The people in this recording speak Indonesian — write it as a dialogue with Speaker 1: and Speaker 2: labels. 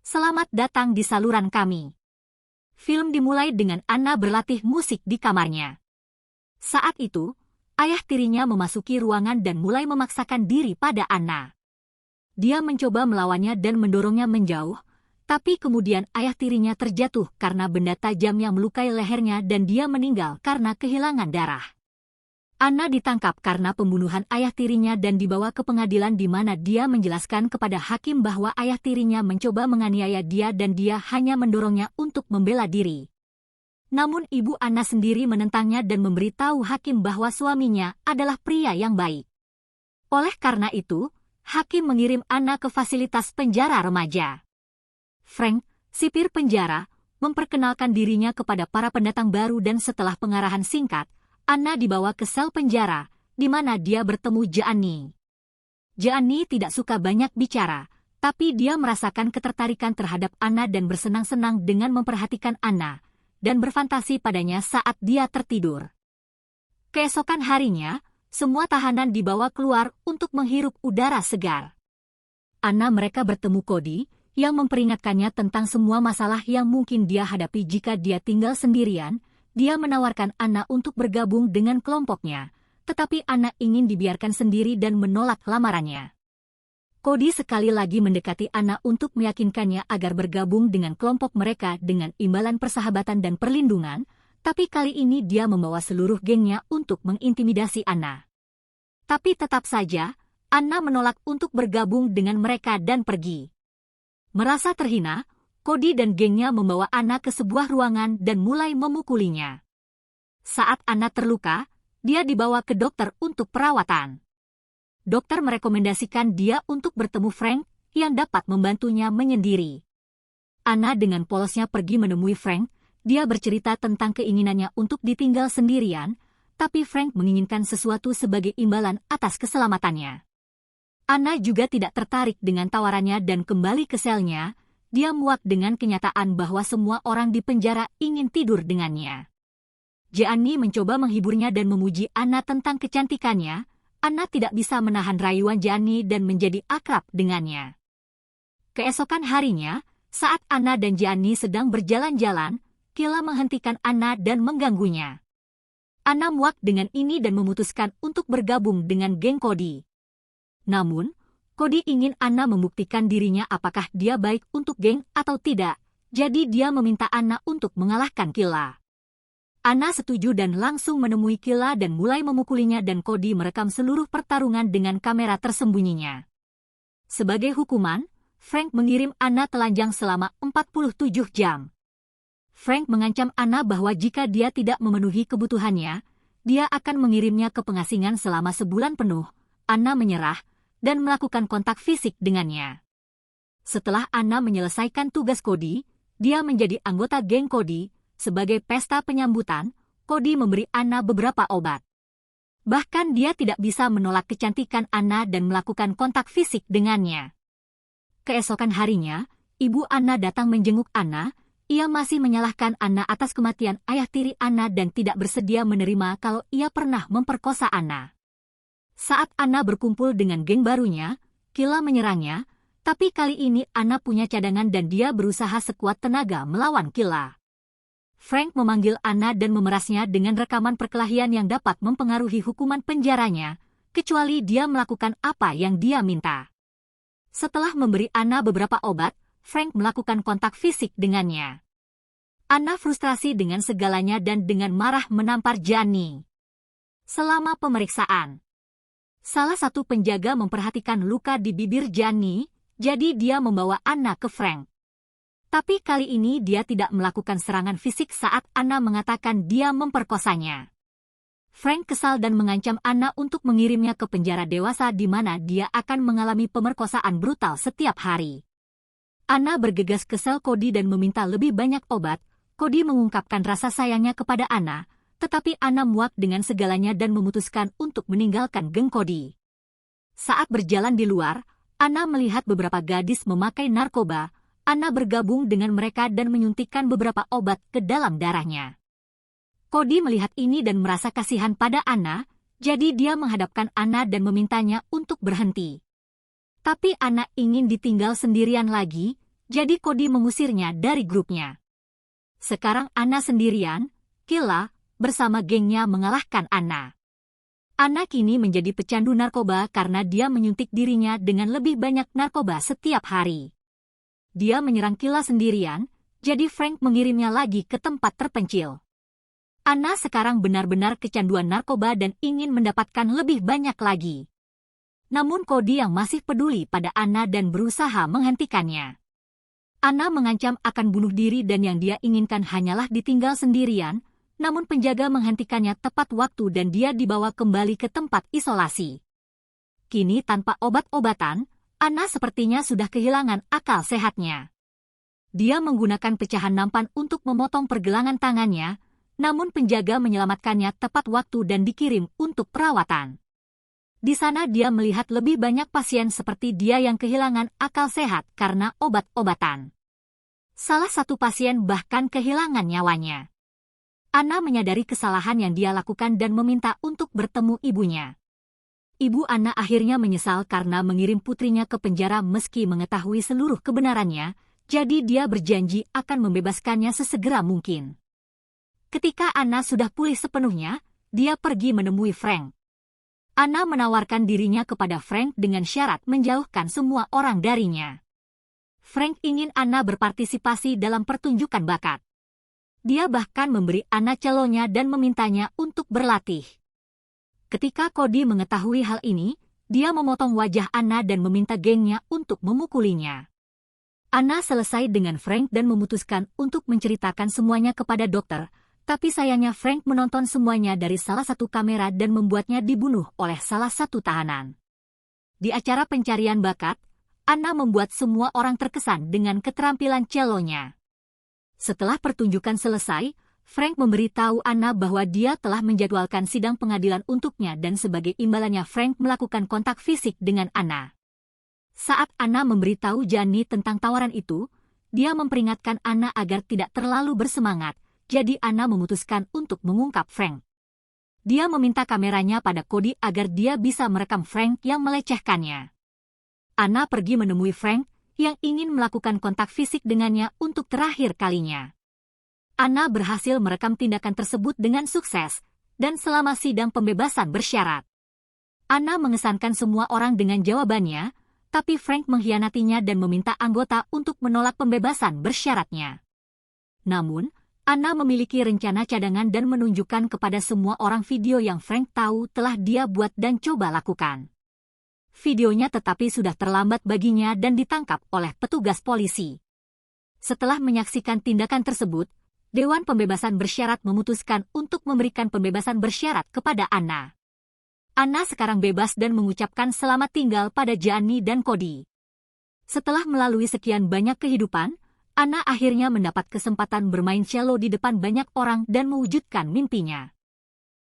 Speaker 1: Selamat datang di saluran kami. Film dimulai dengan Anna berlatih musik di kamarnya. Saat itu, ayah tirinya memasuki ruangan dan mulai memaksakan diri pada Anna. Dia mencoba melawannya dan mendorongnya menjauh, tapi kemudian ayah tirinya terjatuh karena benda tajam yang melukai lehernya dan dia meninggal karena kehilangan darah. Anna ditangkap karena pembunuhan ayah tirinya dan dibawa ke pengadilan di mana dia menjelaskan kepada hakim bahwa ayah tirinya mencoba menganiaya dia dan dia hanya mendorongnya untuk membela diri. Namun ibu Anna sendiri menentangnya dan memberitahu hakim bahwa suaminya adalah pria yang baik. Oleh karena itu, hakim mengirim Anna ke fasilitas penjara remaja. Frank, sipir penjara, memperkenalkan dirinya kepada para pendatang baru dan setelah pengarahan singkat, Anna dibawa ke sel penjara, di mana dia bertemu Gianni. Gianni tidak suka banyak bicara, tapi dia merasakan ketertarikan terhadap Anna dan bersenang-senang dengan memperhatikan Anna, dan berfantasi padanya saat dia tertidur. Keesokan harinya, semua tahanan dibawa keluar untuk menghirup udara segar. Anna mereka bertemu Cody, yang memperingatkannya tentang semua masalah yang mungkin dia hadapi jika dia tinggal sendirian. Dia menawarkan Anna untuk bergabung dengan kelompoknya, tetapi Anna ingin dibiarkan sendiri dan menolak lamarannya. Cody sekali lagi mendekati Anna untuk meyakinkannya agar bergabung dengan kelompok mereka dengan imbalan persahabatan dan perlindungan, tapi kali ini dia membawa seluruh gengnya untuk mengintimidasi Anna. Tapi tetap saja, Anna menolak untuk bergabung dengan mereka dan pergi. Merasa terhina, Cody dan gengnya membawa Anna ke sebuah ruangan dan mulai memukulinya. Saat Anna terluka, dia dibawa ke dokter untuk perawatan. Dokter merekomendasikan dia untuk bertemu Frank yang dapat membantunya menyendiri. Anna dengan polosnya pergi menemui Frank. Dia bercerita tentang keinginannya untuk ditinggal sendirian, tapi Frank menginginkan sesuatu sebagai imbalan atas keselamatannya. Anna juga tidak tertarik dengan tawarannya dan kembali ke selnya. Dia muak dengan kenyataan bahwa semua orang di penjara ingin tidur dengannya. Gianni mencoba menghiburnya dan memuji Anna tentang kecantikannya. Anna tidak bisa menahan rayuan Gianni dan menjadi akrab dengannya. Keesokan harinya, saat Anna dan Gianni sedang berjalan-jalan, Killa menghentikan Anna dan mengganggunya. Anna muak dengan ini dan memutuskan untuk bergabung dengan geng Cody. Namun, Cody ingin Anna membuktikan dirinya apakah dia baik untuk geng atau tidak, jadi dia meminta Anna untuk mengalahkan Killa. Anna setuju dan langsung menemui Killa dan mulai memukulinya dan Cody merekam seluruh pertarungan dengan kamera tersembunyinya. Sebagai hukuman, Frank mengirim Anna telanjang selama 47 jam. Frank mengancam Anna bahwa jika dia tidak memenuhi kebutuhannya, dia akan mengirimnya ke pengasingan selama sebulan penuh. Anna menyerah dan melakukan kontak fisik dengannya. Setelah Anna menyelesaikan tugas Cody, dia menjadi anggota geng Cody. Sebagai pesta penyambutan, Cody memberi Anna beberapa obat. Bahkan dia tidak bisa menolak kecantikan Anna dan melakukan kontak fisik dengannya. Keesokan harinya, ibu Anna datang menjenguk Anna. Ia masih menyalahkan Anna atas kematian ayah tiri Anna dan tidak bersedia menerima kalau ia pernah memperkosa Anna. Saat Anna berkumpul dengan geng barunya, Killa menyerangnya, tapi kali ini Anna punya cadangan dan dia berusaha sekuat tenaga melawan Killa. Frank memanggil Anna dan memerasnya dengan rekaman perkelahian yang dapat mempengaruhi hukuman penjaranya, kecuali dia melakukan apa yang dia minta. Setelah memberi Anna beberapa obat, Frank melakukan kontak fisik dengannya. Anna frustrasi dengan segalanya dan dengan marah menampar Gianni. Selama pemeriksaan, salah satu penjaga memperhatikan luka di bibir Gianni, jadi dia membawa Anna ke Frank. Tapi kali ini dia tidak melakukan serangan fisik saat Anna mengatakan dia memperkosanya. Frank kesal dan mengancam Anna untuk mengirimnya ke penjara dewasa di mana dia akan mengalami pemerkosaan brutal setiap hari. Anna bergegas ke sel Cody dan meminta lebih banyak obat. Cody mengungkapkan rasa sayangnya kepada Anna, tetapi Anna muak dengan segalanya dan memutuskan untuk meninggalkan geng Cody. Saat berjalan di luar, Anna melihat beberapa gadis memakai narkoba. Anna bergabung dengan mereka dan menyuntikkan beberapa obat ke dalam darahnya. Cody melihat ini dan merasa kasihan pada Anna, jadi dia menghadapkan Anna dan memintanya untuk berhenti. Tapi Anna ingin ditinggal sendirian lagi, jadi Cody mengusirnya dari grupnya. Sekarang Anna sendirian, Killa, bersama gengnya mengalahkan Anna. Anna kini menjadi pecandu narkoba karena dia menyuntik dirinya dengan lebih banyak narkoba setiap hari. Dia menyerang Killa sendirian, jadi Frank mengirimnya lagi ke tempat terpencil. Anna sekarang benar-benar kecanduan narkoba dan ingin mendapatkan lebih banyak lagi. Namun Cody yang masih peduli pada Anna dan berusaha menghentikannya. Anna mengancam akan bunuh diri dan yang dia inginkan hanyalah ditinggal sendirian, namun penjaga menghentikannya tepat waktu dan dia dibawa kembali ke tempat isolasi. Kini tanpa obat-obatan, Anna sepertinya sudah kehilangan akal sehatnya. Dia menggunakan pecahan nampan untuk memotong pergelangan tangannya, namun penjaga menyelamatkannya tepat waktu dan dikirim untuk perawatan. Di sana dia melihat lebih banyak pasien seperti dia yang kehilangan akal sehat karena obat-obatan. Salah satu pasien bahkan kehilangan nyawanya. Anna menyadari kesalahan yang dia lakukan dan meminta untuk bertemu ibunya. Ibu Anna akhirnya menyesal karena mengirim putrinya ke penjara meski mengetahui seluruh kebenarannya, jadi dia berjanji akan membebaskannya sesegera mungkin. Ketika Anna sudah pulih sepenuhnya, dia pergi menemui Frank. Anna menawarkan dirinya kepada Frank dengan syarat menjauhkan semua orang darinya. Frank ingin Anna berpartisipasi dalam pertunjukan bakat. Dia bahkan memberi Anna cellonya dan memintanya untuk berlatih. Ketika Cody mengetahui hal ini, dia memotong wajah Anna dan meminta gengnya untuk memukulinya. Anna selesai dengan Frank dan memutuskan untuk menceritakan semuanya kepada dokter, tapi sayangnya Frank menonton semuanya dari salah satu kamera dan membuatnya dibunuh oleh salah satu tahanan. Di acara pencarian bakat, Anna membuat semua orang terkesan dengan keterampilan cellonya. Setelah pertunjukan selesai, Frank memberitahu Anna bahwa dia telah menjadwalkan sidang pengadilan untuknya dan sebagai imbalannya Frank melakukan kontak fisik dengan Anna. Saat Anna memberitahu Gianni tentang tawaran itu, dia memperingatkan Anna agar tidak terlalu bersemangat, jadi Anna memutuskan untuk mengungkap Frank. Dia meminta kameranya pada Cody agar dia bisa merekam Frank yang melecehkannya. Anna pergi menemui Frank, yang ingin melakukan kontak fisik dengannya untuk terakhir kalinya. Anna berhasil merekam tindakan tersebut dengan sukses, dan selama sidang pembebasan bersyarat. Anna mengesankan semua orang dengan jawabannya, tapi Frank mengkhianatinya dan meminta anggota untuk menolak pembebasan bersyaratnya. Namun, Anna memiliki rencana cadangan dan menunjukkan kepada semua orang video yang Frank tahu telah dia buat dan coba lakukan. Videonya tetapi sudah terlambat baginya dan ditangkap oleh petugas polisi. Setelah menyaksikan tindakan tersebut, Dewan Pembebasan Bersyarat memutuskan untuk memberikan pembebasan bersyarat kepada Anna. Anna sekarang bebas dan mengucapkan selamat tinggal pada Gianni dan Cody. Setelah melalui sekian banyak kehidupan, Anna akhirnya mendapat kesempatan bermain cello di depan banyak orang dan mewujudkan mimpinya.